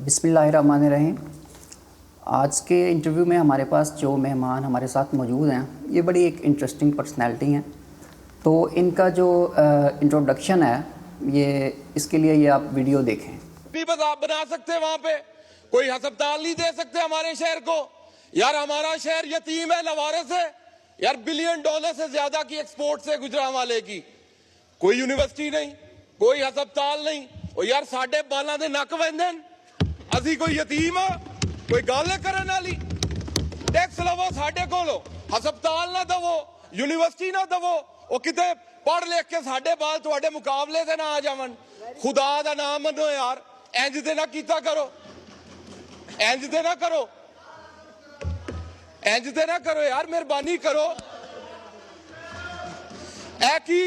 बिस्मिल्लाहिर्रहमानिर्रहीम। आज के इंटरव्यू में हमारे पास जो मेहमान हमारे साथ मौजूद हैं ये बड़ी एक इंटरेस्टिंग पर्सनैलिटी हैं। तो इनका जो इंट्रोडक्शन है ये इसके लिए ये आप वीडियो देखें। भी बस आप बना सकते वहां पे कोई अस्पताल नहीं दे सकते हमारे शहर को। यार हमारा शहर यतीम है, लवारिस है। यार $1 बिलियन से ज्यादा की एक्सपोर्ट से गुजरांवाले की कोई यूनिवर्सिटी नहीं, कोई अस्पताल नहीं। और यार साढ़े बालों के नक वहदे असी कोई यतीम आ, कोई गल करने वाली। टैक्स लवो साढ़े कोलों, अस्पताल ना दवो, यूनिवर्सिटी ना दवो, वो किते पढ़ लिख के साढ़े बाल तुहाडे मुकाबले से ना आ जावन। खुदा दा नाम मनो यार, इंज दे ना कीता करो, इंज दे ना करो, इंज दे ना करो यार, मेहरबानी करो। ऐ की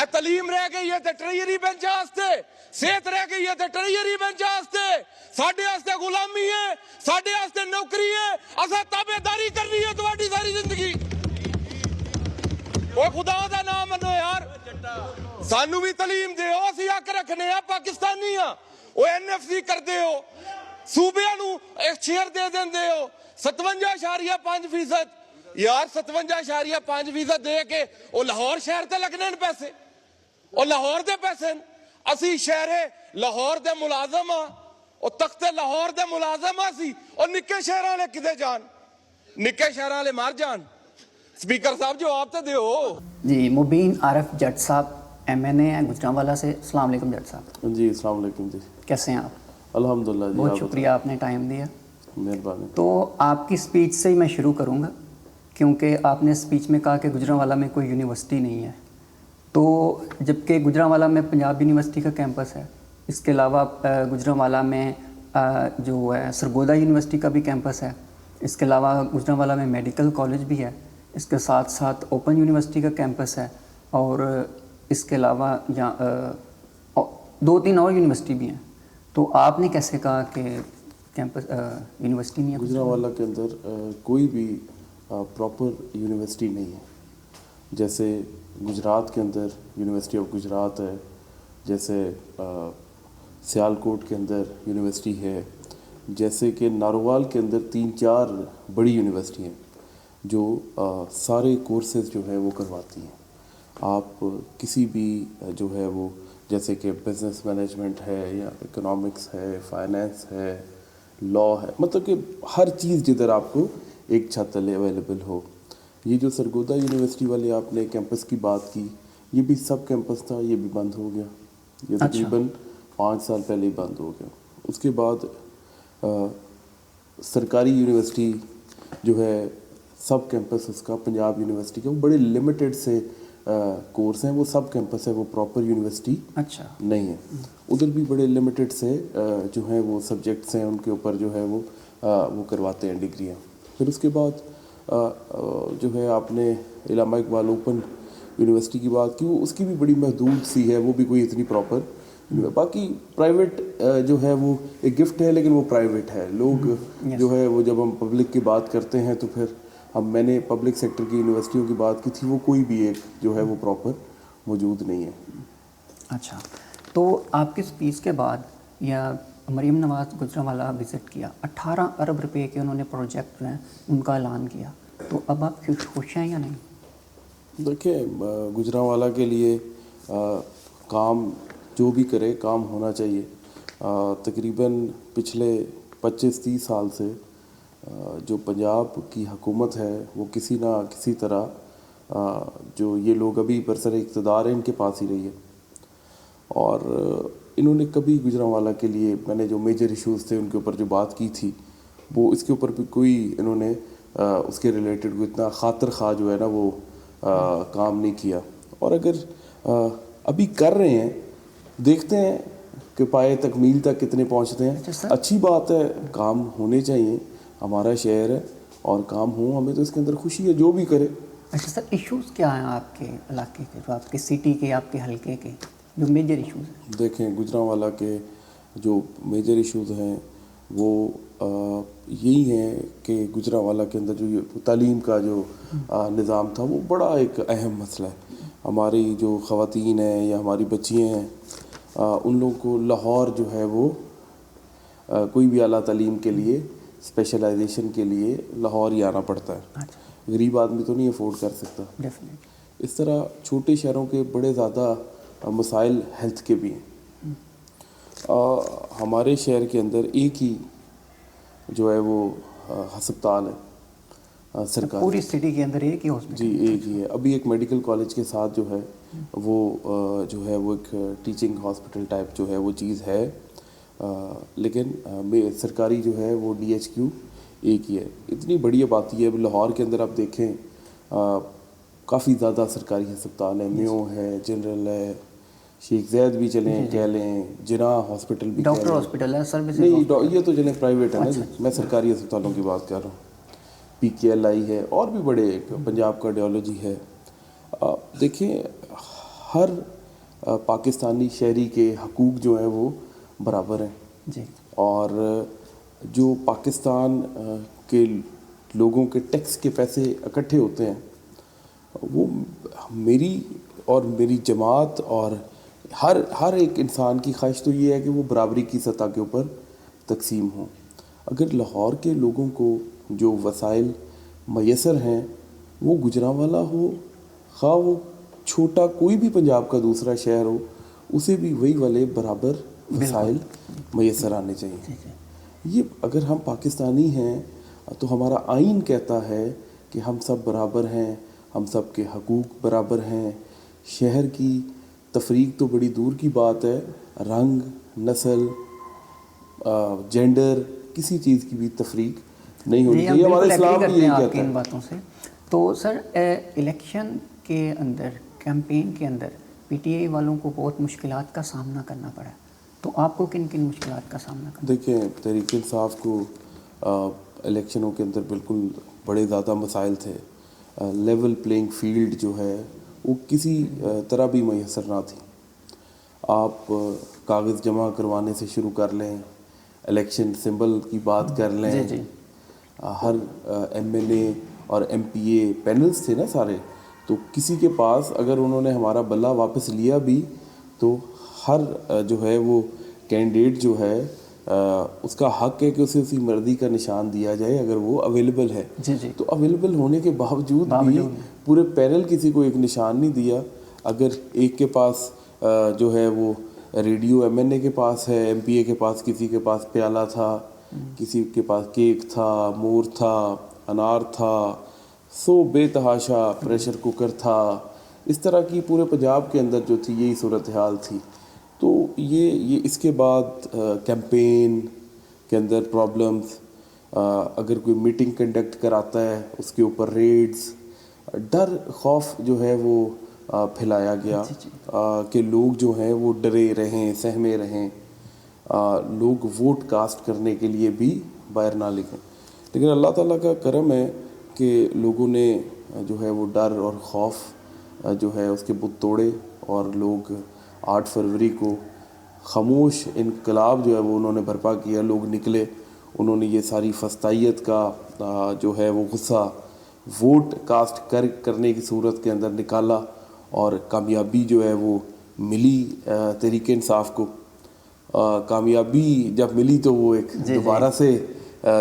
तलीम रह गई है ते ट्रेजरी बेंच वास्ते, सेहत रह गई है ते ट्रेजरी बेंच वास्ते, साडे वास्ते गुलामी है, साडे वास्ते नौकरी है, असा ताबेदारी करनी है तुम्हारी सारी जिंदगी। ओ खुदा दा नाम मनो यार, सानू भी तलीम दे, असी हक रखने आ, पाकिस्तानी आ। ओ NFC करदे हो, सूबे नू एक शेयर दे देंदे हो 57.5%। यार 57.5% दे के ओ लाहौर शहर ते लगने न पैसे, ओ लाहौर दे पैसे। असी शहरे लाहौर दे मुलाजम आ, ओ तख्ते लाहौर दे मुलाजम आ सी। और निक्के शहर वाले किदे जान, निक्के शहर वाले मार जान। स्पीकर साहब जवाब तो दो जी। मुबीन आरिफ जट साहब MNA हैं गुजरांवाला से। अस्सलाम वालेकुम जट साहब। जी अस्सलाम वालेकुम जी। कैसे हैं आप? अल्हम्दुलिल्लाह जी। बहुत शुक्रिया आपने टाइम दिया, मेहरबानी। तो आपकी स्पीच से ही मैं शुरू करूंगा क्योंकि आपने स्पीच में कहा कि गुजरांवाला में कोई यूनिवर्सिटी नहीं है। तो जबकि गुजरांवाला में पंजाब यूनिवर्सिटी का कैंपस है, इसके अलावा गुजरांवाला में जो है सरगोदा यूनिवर्सिटी का भी कैंपस है, इसके अलावा गुजरांवाला में मेडिकल कॉलेज भी है, इसके साथ साथ ओपन यूनिवर्सिटी का कैंपस है, और इसके अलावा यहाँ 2-3 और यूनिवर्सिटी भी हैं। तो आपने कैसे कहा कि कैंपस यूनिवर्सिटी नहीं है? गुजरांवाला के अंदर कोई भी प्रॉपर यूनिवर्सिटी नहीं है। जैसे गुजरात के अंदर यूनिवर्सिटी ऑफ गुजरात है, जैसे सियालकोट के अंदर यूनिवर्सिटी है, जैसे कि नारोवाल के अंदर 3-4 बड़ी यूनिवर्सिटी हैं जो सारे कोर्सेज जो है वो करवाती हैं। आप किसी भी जो है वो जैसे कि बिज़नेस मैनेजमेंट है या इकोनॉमिक्स है, फाइनेंस है, लॉ है, मतलब कि हर चीज़ जिधर आपको एक छत तले अवेलेबल हो। ये जो सरगोदा यूनिवर्सिटी वाले आपने कैंपस की बात की, ये भी सब कैंपस था, ये भी बंद हो गया। ये तकरीबन 5 साल पहले ही बंद हो गया। उसके बाद सरकारी यूनिवर्सिटी जो है सब कैंपस उसका पंजाब यूनिवर्सिटी का वो बड़े लिमिटेड से कोर्स हैं, वो सब कैंपस है, वो प्रॉपर यूनिवर्सिटी नहीं है। उधर भी बड़े लिमिटेड से जो है वो सब्जेक्ट्स हैं, उनके ऊपर जो है वो करवाते हैं डिग्रियाँ। फिर उसके बाद जो है आपने इलामा इकबाल ओपन यूनिवर्सिटी की बात की, वो उसकी भी बड़ी महदूद सी है, वो भी कोई इतनी प्रॉपर। बाकी प्राइवेट जो है वो एक गिफ्ट है, लेकिन वो प्राइवेट है। लोग जो है वो जब हम पब्लिक की बात करते हैं तो फिर मैंने पब्लिक सेक्टर की यूनिवर्सिटियों की बात की थी, वो कोई भी एक जो है वो प्रॉपर मौजूद नहीं है। अच्छा, तो आपकी स्पीच के बाद या मरीम नवाज़ गुजरांवाला विज़िट किया, 18 अरब रुपए के उन्होंने प्रोजेक्ट जो हैं उनका ऐलान किया, तो अब आप खुश हैं या नहीं? देखिए, गुजरांवाला के लिए काम जो भी करे, काम होना चाहिए। तकरीबन पिछले 25-30 साल से जो पंजाब की हुकूमत है वो किसी ना किसी तरह जो ये लोग अभी बरसर इक़्तिदार हैं इनके पास ही रही है, और इन्होंने कभी गुजरांवाला के लिए, मैंने जो मेजर इश्यूज़ थे उनके ऊपर जो बात की थी, वो इसके ऊपर भी कोई इन्होंने उसके रिलेटेड कोई इतना खातिर खा जो है ना वो काम नहीं किया। और अगर अभी कर रहे हैं, देखते हैं कि पाए तकमील तक कितने पहुंचते हैं। अच्छी बात है, काम होने चाहिए, हमारा शहर है और काम हो, हमें तो इसके अंदर खुशी है जो भी करे। अच्छा सर, इश्यूज़ क्या हैं आपके इलाके के, जो आपके सिटी के, आपके हलके के जो मेजर इश्यूज़ हैं? देखें, गुजरांवाला के जो मेजर इश्यूज़ हैं वो यही हैं कि गुजरांवाला के अंदर जो ये तालीम का जो निज़ाम था वो बड़ा एक अहम मसला है। हमारी जो ख़वातीन हैं या हमारी बच्चियाँ हैं, उन लोगों को लाहौर जो है वो کوئی بھی اعلیٰ تعلیم کے لیے اسپیشلائزیشن کے لیے لاہور ہی آنا پڑتا ہے. غریب آدمی تو نہیں افورڈ کر سکتا. اس طرح چھوٹے شہروں کے بڑے زیادہ مسائل ہیلتھ کے بھی ہیں. ہمارے شہر کے اندر ایک ہی جو ہے وہ ہسپتال ہے سرکاری. پوری سٹی کے اندر ایک ہی ہاسپٹل؟ جی ایک ہی ہے. ابھی ایک میڈیکل کالج کے ساتھ جو ہے وہ ایک ٹیچنگ ہاسپٹل ٹائپ جو ہے وہ چیز ہے, لیکن سرکاری جو ہے وہ DHQ ایک ہی ہے. اتنی بڑی آبادی ہے لاہور کے اندر. آپ دیکھیں کافی زیادہ سرکاری ہسپتال ہیں. میو ہے, جنرل ہے, شیخ زید بھی چلیں کہہ لیں, جناح ہاسپٹل بھی, ڈاکٹر ہاسپٹل ہے سر. نہیں یہ تو چلیں پرائیویٹ ہے نا جی. میں سرکاری ہسپتالوں کی بات کر رہا ہوں. PKLI ہے اور بھی بڑے, پنجاب کارڈیالوجی ہے. دیکھیں ہر پاکستانی شہری کے حقوق جو ہیں وہ برابر ہیں جی. اور جو پاکستان کے لوگوں کے ٹیکس کے پیسے اکٹھے ہوتے ہیں وہ میری اور میری جماعت اور ہر ایک انسان کی خواہش تو یہ ہے کہ وہ برابری کی سطح کے اوپر تقسیم ہوں. اگر لاہور کے لوگوں کو جو وسائل میسر ہیں وہ گجرانوالہ ہو, خواہ وہ چھوٹا کوئی بھی پنجاب کا دوسرا شہر ہو, اسے بھی وہی والے برابر وسائل میسر آنے چاہیے. یہ اگر ہم پاکستانی ہیں تو ہمارا آئین کہتا ہے کہ ہم سب برابر ہیں, ہم سب کے حقوق برابر ہیں. شہر کی تفریق تو بڑی دور کی بات ہے, رنگ, نسل, جینڈر, کسی چیز کی بھی تفریق نہیں ہونی چاہیے. ہمارا اسلام بھی یہی کہتا ہے. ان باتوں سے تو سر الیکشن کے اندر, کیمپین کے اندر PTI والوں کو بہت مشکلات کا سامنا کرنا پڑا, تو آپ کو کن کن مشکلات کا سامنا کرنا؟ دیکھیں تحریک انصاف کو الیکشنوں کے اندر بالکل بڑے زیادہ مسائل تھے. لیول پلینگ فیلڈ جو ہے وہ کسی طرح بھی میسر نہ تھی. آپ کاغذ جمع کروانے سے شروع کر لیں, الیکشن سمبل کی بات کر لیں, ہر MLA اور MPA پینلز تھے نا سارے, تو کسی کے پاس اگر انہوں نے ہمارا بلہ واپس لیا بھی تو ہر جو ہے وہ کینڈیڈیٹ جو ہے اس کا حق ہے کہ اسے اسی مرضی کا نشان دیا جائے اگر وہ اویلیبل ہے. تو اویلیبل ہونے کے باوجود بھی پورے پینل کسی کو ایک نشان نہیں دیا. اگر ایک کے پاس جو ہے وہ ریڈیو MNA کے پاس ہے, MPA کے پاس کسی کے پاس پیالہ تھا, کسی کے پاس کیک تھا, مور تھا, انار تھا, بے تحاشا پریشر کوکر تھا, اس طرح کی پورے پنجاب کے اندر جو تھی یہی صورتحال تھی. تو یہ اس کے بعد کیمپین کے اندر پرابلمز, اگر کوئی میٹنگ کنڈکٹ کراتا ہے اس کے اوپر ریڈز, ڈر خوف جو ہے وہ پھیلایا گیا کہ لوگ جو ہیں وہ ڈرے رہیں, سہمے رہیں, لوگ ووٹ کاسٹ کرنے کے لیے بھی باہر نہ نکلیں. لیکن اللہ تعالیٰ کا کرم ہے کہ لوگوں نے جو ہے وہ ڈر اور خوف جو ہے اس کے بت توڑے اور لوگ 8 فروری کو خاموش انقلاب جو ہے وہ انہوں نے برپا کیا. لوگ نکلے, انہوں نے یہ ساری فسطائیت کا جو ہے وہ غصہ ووٹ کاسٹ کرنے کی صورت کے اندر نکالا اور کامیابی جو ہے وہ ملی تحریک انصاف کو. کامیابی جب ملی تو وہ ایک دوبارہ سے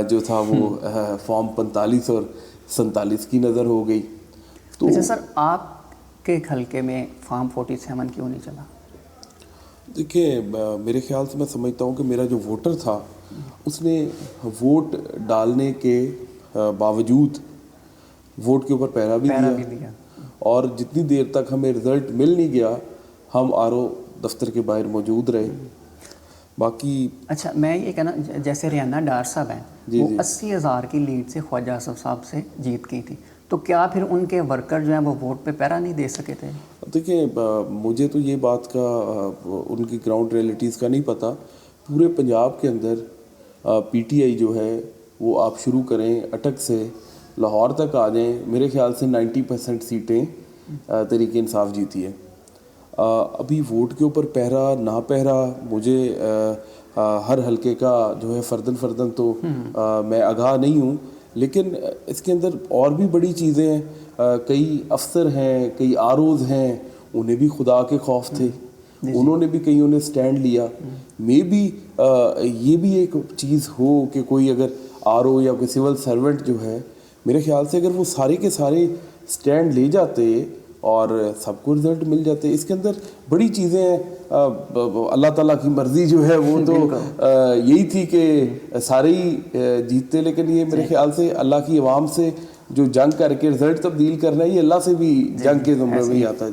جو تھا وہ فارم 45 اور 47 کی نظر ہو گئی. تو اچھا سر, آپ کے حلقے میں فارم 47 کیوں نہیں چلا؟ دیکھیں میرے خیال سے میں سمجھتا ہوں کہ میرا جو ووٹر تھا اس نے ووٹ ڈالنے کے باوجود ووٹ کے اوپر پہرا بھی دیا, اور جتنی دیر تک ہمیں رزلٹ مل نہیں گیا ہم RO دفتر کے باہر موجود رہے. باقی اچھا میں یہ کہنا, جیسے ریانہ ڈار صاحب ہیں وہ 80,000 کی لیڈ سے خواجہ اسف صاحب سے جیت گئی تھی, تو کیا پھر ان کے ورکر جو ہیں وہ ووٹ پہ پہرا نہیں دے سکے تھے؟ دیکھیں مجھے تو یہ بات کا ان کی گراؤنڈ ریئلٹیز کا نہیں پتہ. پورے پنجاب کے اندر PTI جو ہے وہ آپ شروع کریں اٹک سے لاہور تک آ جائیں, میرے خیال سے 90% سیٹیں تحریک انصاف جیتی ہے. ابھی ووٹ کے اوپر پہرا نہ پہرا مجھے ہر حلقے کا جو ہے فردن تو میں آگاہ نہیں ہوں, لیکن اس کے اندر اور بھی بڑی چیزیں ہیں. کئی افسر ہیں, کئی ROs ہیں, انہیں بھی خدا کے خوف تھے, انہوں نے بھی کئیوں نے سٹینڈ لیا. مے بی یہ بھی ایک چیز ہو کہ کوئی اگر آر او یا کوئی سول سرونٹ جو ہے, میرے خیال سے اگر وہ سارے کے سارے سٹینڈ لے جاتے اور سب کو رزلٹ مل جاتے. اس کے اندر بڑی چیزیں ہیں, اللہ تعالیٰ کی مرضی جو ہے وہ تو یہی تھی کہ سارے ہی جیتتے, لیکن یہ میرے خیال سے اللہ کی عوام سے جو جنگ کر کے رزلٹ تبدیل کرنا ہے, یہ اللہ سے بھی جنگ کے زمرے میں ہی آتا ہے.